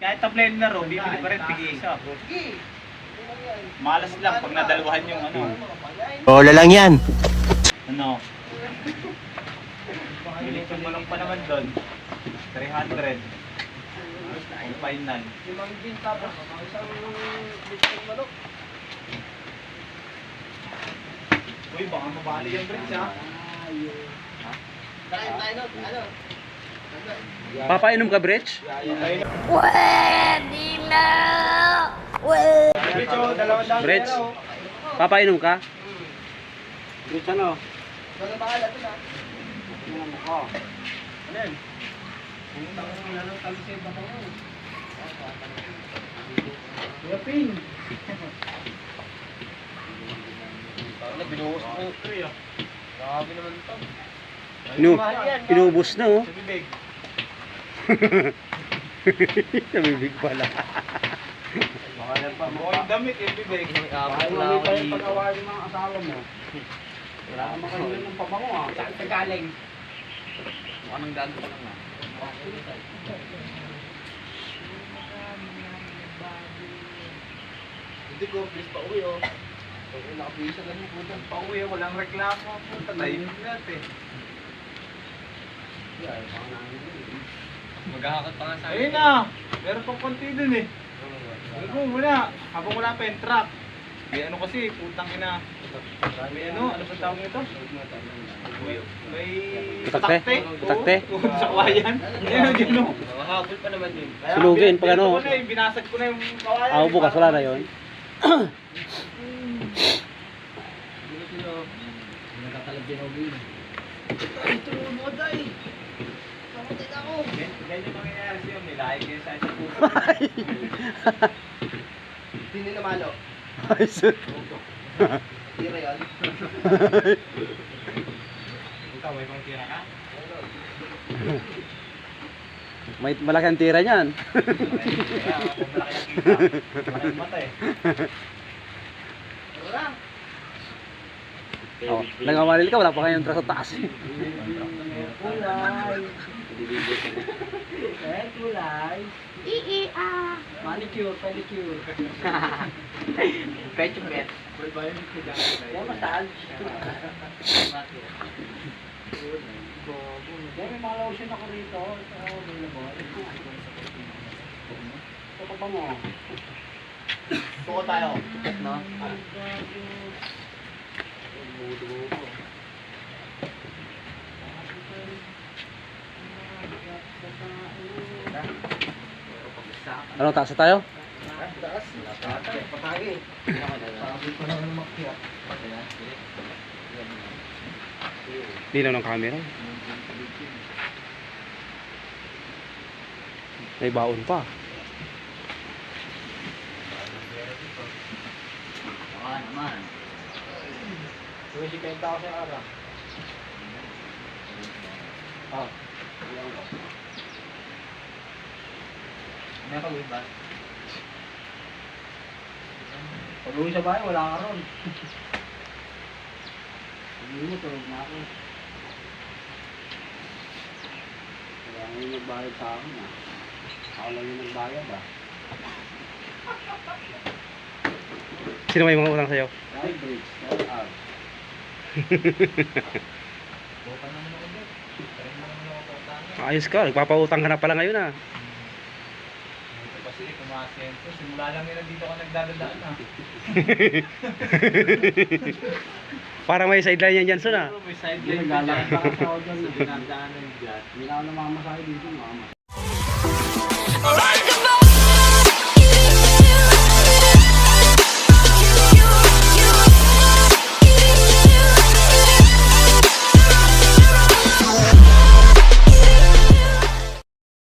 kahit tablay na ro, bibili pa rin tig-isa. Malas lang pag nadalawahan yung ano. Bola lang yan. Ano? Bilik yung manok pa naman doon. 300. Ang final. Limang gin tapos isang bitong manok. Uy, baka mabali yung bridge ha. Kain tayo nun, ano? Papainom ka, Bretch? Pwede na! Bridge oh, 200 Bretch, papainom ka? Bridge ano? Wala bahala ito na. Ano yan? Yapin. Ano, binuhos mo yung 3 ah. Grabe naman ito. Inubos na, oh. Sa bibig. Sa bibig pala. Baka yan pa. Mukhang damit yung bibig. Baka hindi pa yung pag-awa ng mga asawa mo. Wala ka makainin ng pabango ah. Saan ka galing? Mukhang nang daan pa lang ah. Hindi ko, please pa uwi oh. Nakapisa ganun po dyan. Pa uwi, walang reklamo. Puta, tahimik natin. Maghahakat pa nga sa Ayun na! Meron pang konti dun eh. Ano muna, habang wala pa yung truck. May ano kasi, putang ina. May ano ba tawag nito? May Putakte? Putakte? Sa kawayan. Ayun, dyan no. Mahabol pa naman yun. Sulugin, pag ano. Binasag ko na yung kawayan. Ah, bukas, wala na yun. Nakatalab din ako yun. Ay, tulungan mo day. Kamutin ako. Ganyan yung mangyayari sa'yo. May lahi kayo sa isang puso. Hindi na malo. Ay, sir. Tira yun. Ikaw, may pang tira ka? May malaki ang tira niyan. Kaya, kung malaki ang kita. Malaki ang mata eh. Wala. Oh, nangamalil ka, wala pa kayong truck sa taas. Kulay. Eh, kulay. Ii-ah! Manicure, pedicure. Pet yung pet. Yan, massage. Yan, may mga lotion ako rito. Ito, available. Ito pa ba mo? Suko tayo. No? Ano, taas na tayo? Taas. Patagi. Sabi ko na ng makyat. Linaw ng camera. May baon pa. Baka naman. Suwesi penta ako sa araw. Ah. May pag-uwi ba? Pag uwi sa bahay, wala ka ron. Pag uwi mo, tulog na ako. Wala nga yung nagbayad sa akin ah. Ako lang yung nagbayad ah. Sino may mga utang sa'yo? Liebridge, LR. Bukan naman ako dyan. Parang naman ako pautangin. Ayos ka, nagpapautang ka na pala ngayon ah. Ito kasi kumasenso. Simula lang nila dito ka nagdadadaan ah. Parang may sideline yan dyan, Son ah. May Hindi, sideline naglalakad pa kasi ako dyan. Sa dinadaanan dyan. Hindi na ako namamasahe dito, mama. Alright!